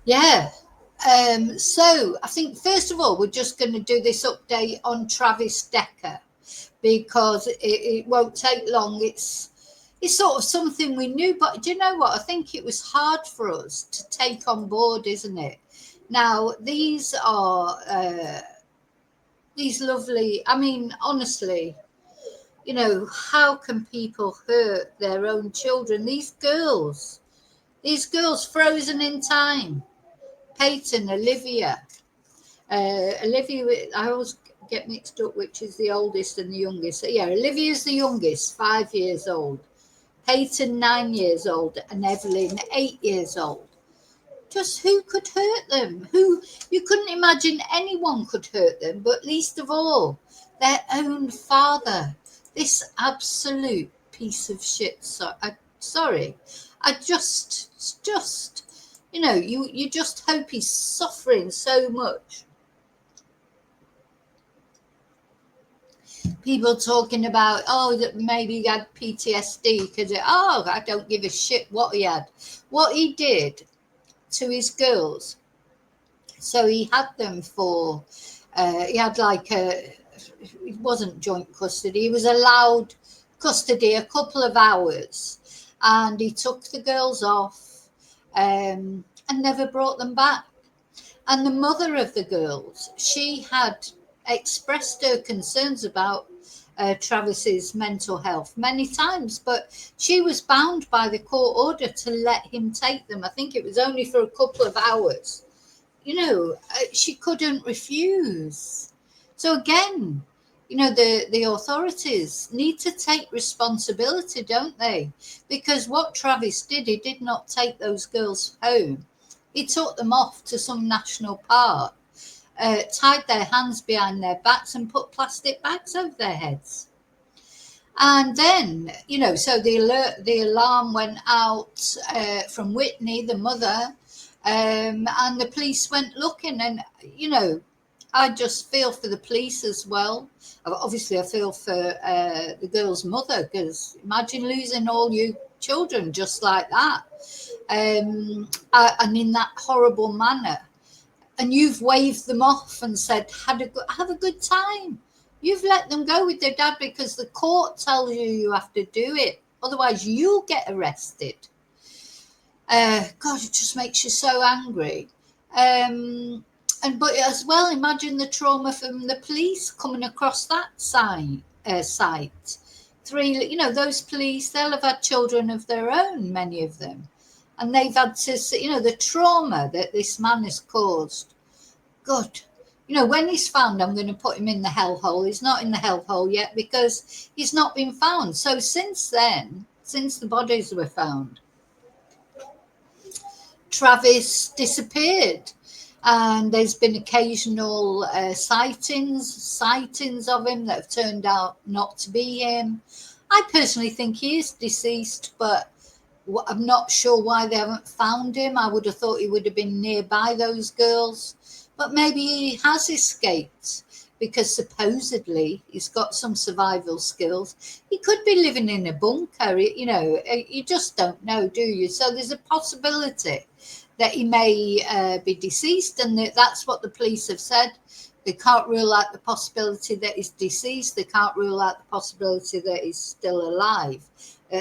Yeah. So I think first of all, we're just going to do this update on Travis Decker because it won't take long. It's sort of something we knew, but do you know what? I think it was hard for us to take on board, isn't it? Now these are these lovely. I mean, honestly, how can people hurt their own children? These girls frozen in time. Paityn, Olivia, I always get mixed up which is the oldest and the youngest. So yeah, Olivia's the youngest, 5 years old. Paityn, 9 years old, and Evelyn, 8 years old. Just who could hurt them? Who you couldn't imagine anyone could hurt them, but least of all, their own father. This absolute piece of shit. Sorry, I just you just hope he's suffering so much. People talking about, oh, that maybe he had PTSD because, I don't give a shit what he had. What he did to his girls, so he had them for, he had like it wasn't joint custody, he was allowed custody a couple of hours, and he took the girls off and never brought them back. And the mother of the girls, she had expressed her concerns about Travis's mental health many times, but she was bound by the court order to let him take them. I think it was only for a couple of hours. She couldn't refuse. So again, the authorities need to take responsibility, don't they? Because what Travis did, he did not take those girls home. He took them off to some national park, tied their hands behind their backs, and put plastic bags over their heads. And then, so the alarm went out from Whitney, the mother, and the police went looking. And I just feel for the police as well. Obviously, I feel for the girl's mother, because imagine losing all your children just like that, and in that horrible manner. And you've waved them off and said, have a good time. You've let them go with their dad because the court tells you have to do it. Otherwise, you'll get arrested. God, it just makes you so angry. But as well, imagine the trauma from the police coming across that site. Those police, they'll have had children of their own, many of them. And they've had to, the trauma that this man has caused. God, when he's found, I'm going to put him in the hellhole. He's not in the hellhole yet because he's not been found. So since then, since the bodies were found, Travis disappeared. And there's been occasional sightings of him that have turned out not to be him. I personally think he is deceased, but I'm not sure why they haven't found him. I would have thought he would have been nearby those girls. But maybe he has escaped because supposedly he's got some survival skills. He could be living in a bunker, you just don't know, do you? So there's a possibility that he may be deceased, and that's what the police have said. They can't rule out the possibility that he's deceased. They can't rule out the possibility that he's still alive.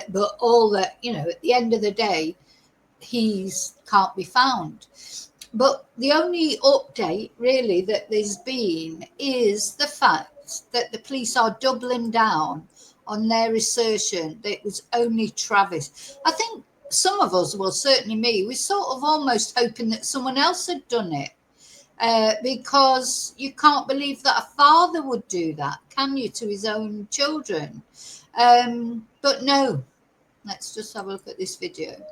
But all that, at the end of the day, he's can't be found. But the only update really that there's been is the fact that the police are doubling down on their assertion that it was only Travis. I think some of us, well, certainly me, we're sort of almost hoping that someone else had done it, because you can't believe that a father would do that, can you, to his own children? But no, let's just have a look at this video.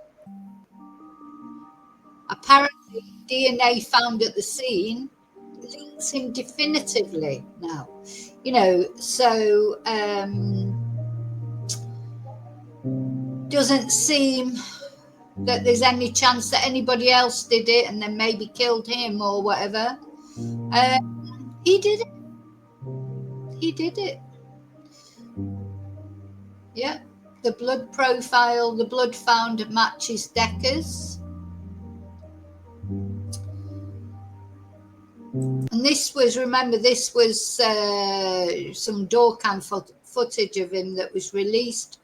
Apparently, DNA found at the scene links him definitively now. So doesn't seem that there's any chance that anybody else did it and then maybe killed him or whatever. He did it. He did it. Yeah. The blood profile, the blood found matches Decker's. And this was, remember, this was some door cam footage of him that was released.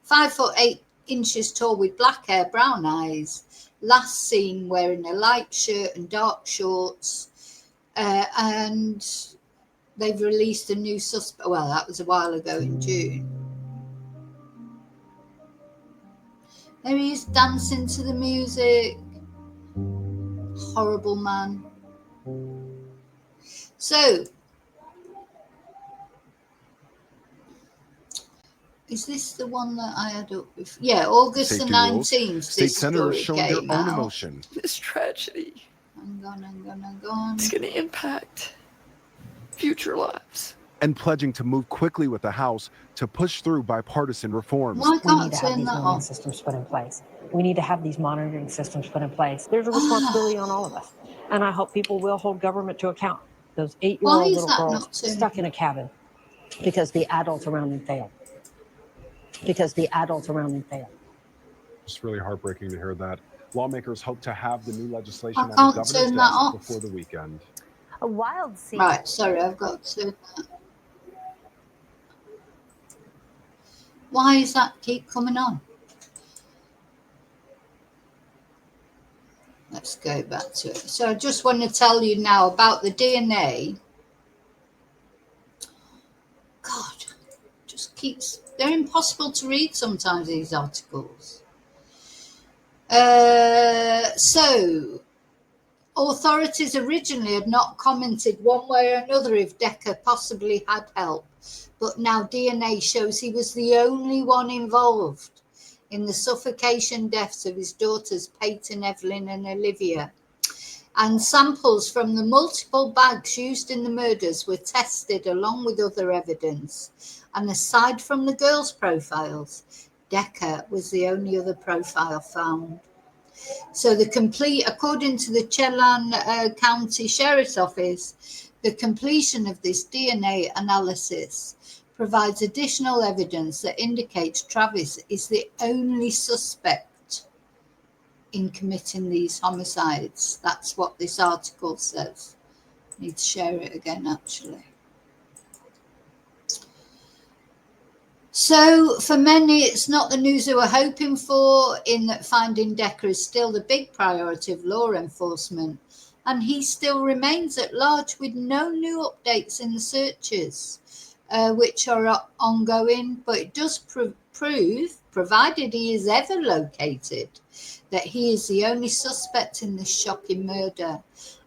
5'8" tall with black hair, brown eyes. Last seen wearing a light shirt and dark shorts. And they've released a new suspect. Well, that was a while ago in June. There he is dancing to the music. Horrible man. So, is this the one that I had up with? Yeah, August the 19th. State senators showing their own emotion. This tragedy. Hang on. It's going to impact future lives. And pledging to move quickly with the House to push through bipartisan reforms. Why We need can't to have turn these that monitoring off? systems put in place. We need to have these monitoring systems put in place. There's a responsibility on all of us. And I hope people will hold government to account. Those 8-year-old Why is little that girls not turned stuck in a cabin because the adults around them failed. It's really heartbreaking to hear that. Lawmakers hope to have the new legislation on the governor's desk before the weekend. A wild scene. Right, sorry, I've got to. Why does that keep coming on? Let's go back to it. So I just want to tell you now about the DNA. God, just keeps, they're impossible to read sometimes, these articles. So authorities originally had not commented one way or another if Decker possibly had help, but now DNA shows he was the only one involved in the suffocation deaths of his daughters Paityn, Evelyn and Olivia. And samples from the multiple bags used in the murders were tested along with other evidence. And aside from the girls' profiles, Decker was the only other profile found. So according to the Chelan County Sheriff's Office, the completion of this DNA analysis provides additional evidence that indicates Travis is the only suspect in committing these homicides. That's what this article says. I need to share it again, actually. So for many, it's not the news they were hoping for, in that finding Decker is still the big priority of law enforcement, and he still remains at large with no new updates in the searches, which are ongoing, but it does prove, provided he is ever located, that he is the only suspect in this shocking murder.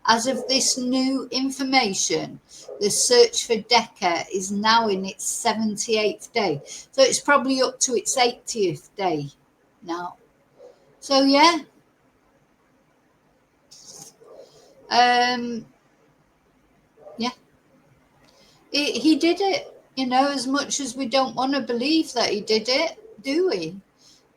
As of this new information, the search for Decker is now in its 78th day. So it's probably up to its 80th day now. So, yeah. Yeah. He did it, you know, as much as we don't want to believe that he did it, do we?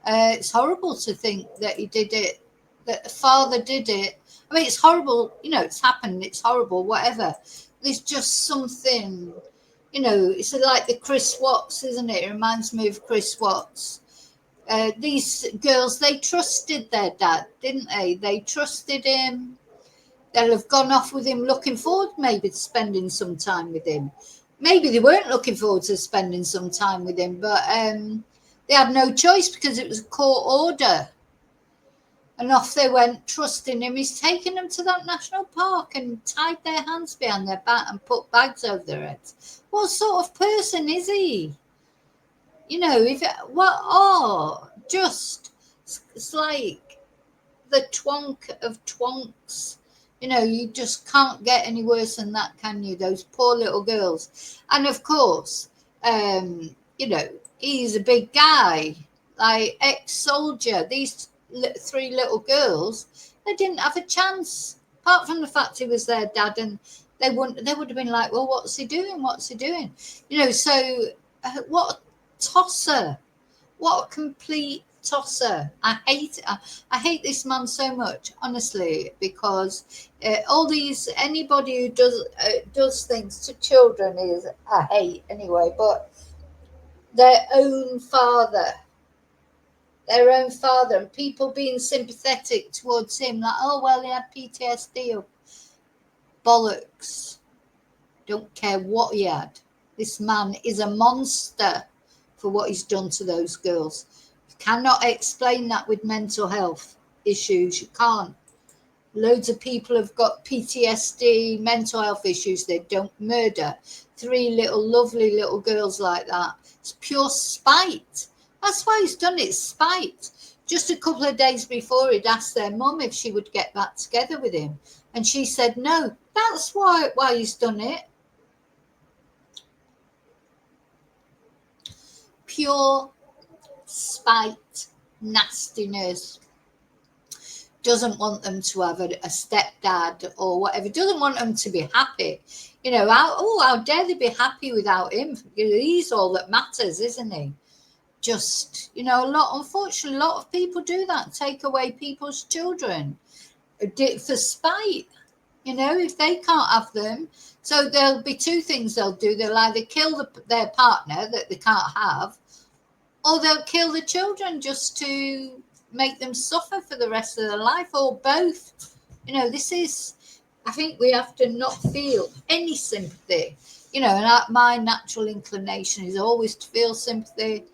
It's horrible to think that he did it, that the father did it. I mean, it's horrible, you know, it's happened, it's horrible, whatever. There's just something, you know, it's like the Chris Watts, isn't it? It reminds me of Chris Watts. These girls, they trusted their dad, didn't they? They trusted him. They'll have gone off with him looking forward maybe to spending some time with him. Maybe they weren't looking forward to spending some time with him, but they had no choice because it was a court order. And off they went, trusting him. He's taken them to that national park and tied their hands behind their back and put bags over their heads. What sort of person is he? You know, it's like the twonk of twonks. You know, you just can't get any worse than that, can you? Those poor little girls. And of course, you know, he's a big guy, like ex-soldier. These three little girls, they didn't have a chance, apart from the fact he was their dad, and they would have been like, well, what's he doing, you know? So what a tosser, what a complete tosser. I hate it. I hate this man so much, honestly, because anybody who does things to children is I hate anyway, but their own father, and people being sympathetic towards him, like, oh, well, he had PTSD. bollocks. Don't care what he had. This man is a monster for what he's done to those girls. You cannot explain that with mental health issues. You can't. Loads of people have got PTSD, mental health issues. They don't murder 3 little lovely little girls like that. It's pure spite. That's why he's done it, spite. Just a couple of days before, he'd asked their mum if she would get back together with him. And she said no. That's why he's done it. Pure spite, nastiness. Doesn't want them to have a stepdad or whatever. Doesn't want them to be happy. You know, how dare they be happy without him? He's all that matters, isn't he? Just, you know, unfortunately, a lot of people do that. Take away people's children for spite. You know, if they can't have them. So there'll be 2 things they'll do. They'll either kill their partner that they can't have, or they'll kill the children just to make them suffer for the rest of their life, or both. You know, I think we have to not feel any sympathy. You know, and my natural inclination is always to feel sympathy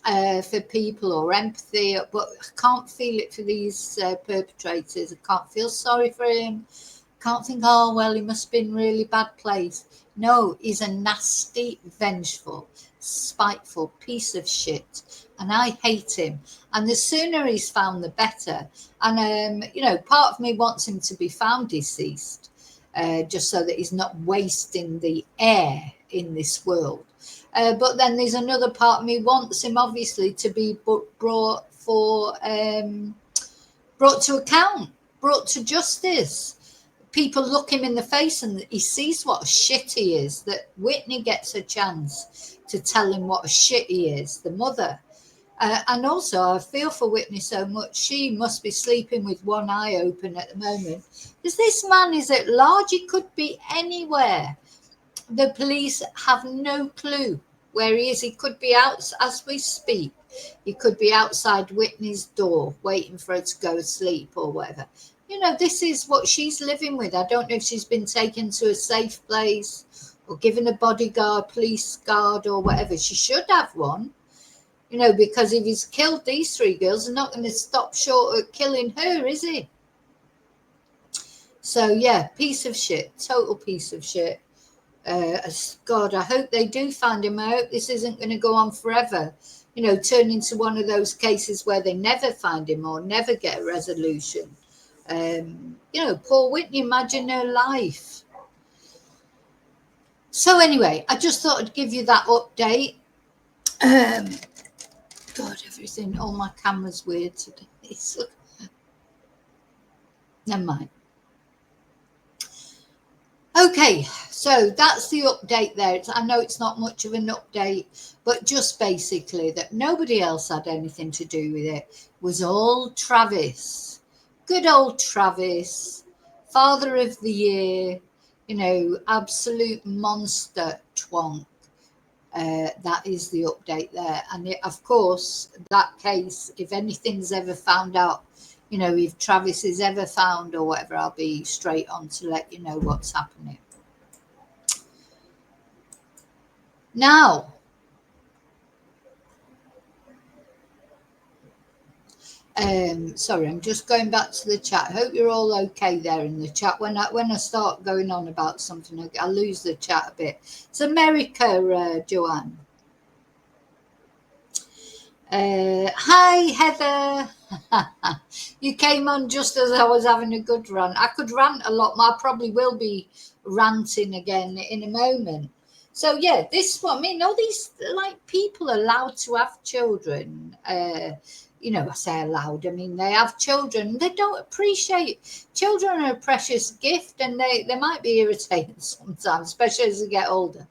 for people or empathy, but I can't feel it for these perpetrators. I can't feel sorry for him. Can't think, oh, well, he must have been in a really bad place. No, he's a nasty, vengeful, spiteful piece of shit. And I hate him. And the sooner he's found, the better. And, you know, part of me wants him to be found deceased, just so that he's not wasting the air in this world. But then there's another part of me wants him, obviously, to be brought to account, brought to justice. People look him in the face and he sees what a shit he is, that Whitney gets a chance to tell him what a shit he is, the mother. And also, I feel for Whitney so much. She must be sleeping with one eye open at the moment. Because this man is at large. He could be anywhere. The police have no clue where he is. He could be out as we speak. He could be outside Whitney's door waiting for her to go to sleep or whatever. You know, this is what she's living with. I don't know if she's been taken to a safe place or given a bodyguard, police guard or whatever. She should have one, you know, because if he's killed these 3 girls, they're not going to stop short of killing her, is he? So, yeah, piece of shit, total piece of shit. God, I hope they do find him. I hope this isn't going to go on forever, you know, turn into one of those cases where they never find him or never get a resolution. You know, poor Whitney, imagine her life. So anyway, I just thought I'd give you that update. God, everything, all my camera's weird today. Never mind. Okay, so that's the update there. I know it's not much of an update, but just basically that nobody else had anything to do with it. It was all Travis. Good old Travis, Father of the Year, you know, absolute monster twonk. That is the update there. And of course, that case, if anything's ever found out, you know, if Travis is ever found or whatever, I'll be straight on to let you know what's happening. Now, sorry, I'm just going back to the chat. I hope you're all okay there in the chat. When I start going on about something, I lose the chat a bit. It's America, Joanne. Hi, Heather. You came on just as I was having a good rant. I could rant a lot more. I probably will be ranting again in a moment. So, yeah, this one, I mean, all these, like, people allowed to have children, you know, I say allowed, I mean, they have children. They don't appreciate. Children are a precious gift, and they might be irritating sometimes, especially as they get older.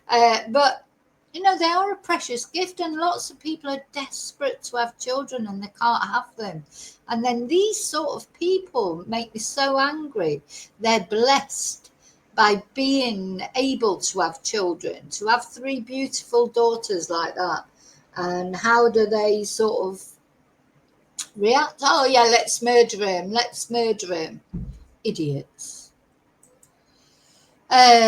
But, you know, they are a precious gift, and lots of people are desperate to have children and they can't have them. And then these sort of people make me so angry. They're blessed by being able to have children, to have 3 beautiful daughters like that. And how do they sort of react? Oh, yeah, let's murder him. Let's murder him. Idiots.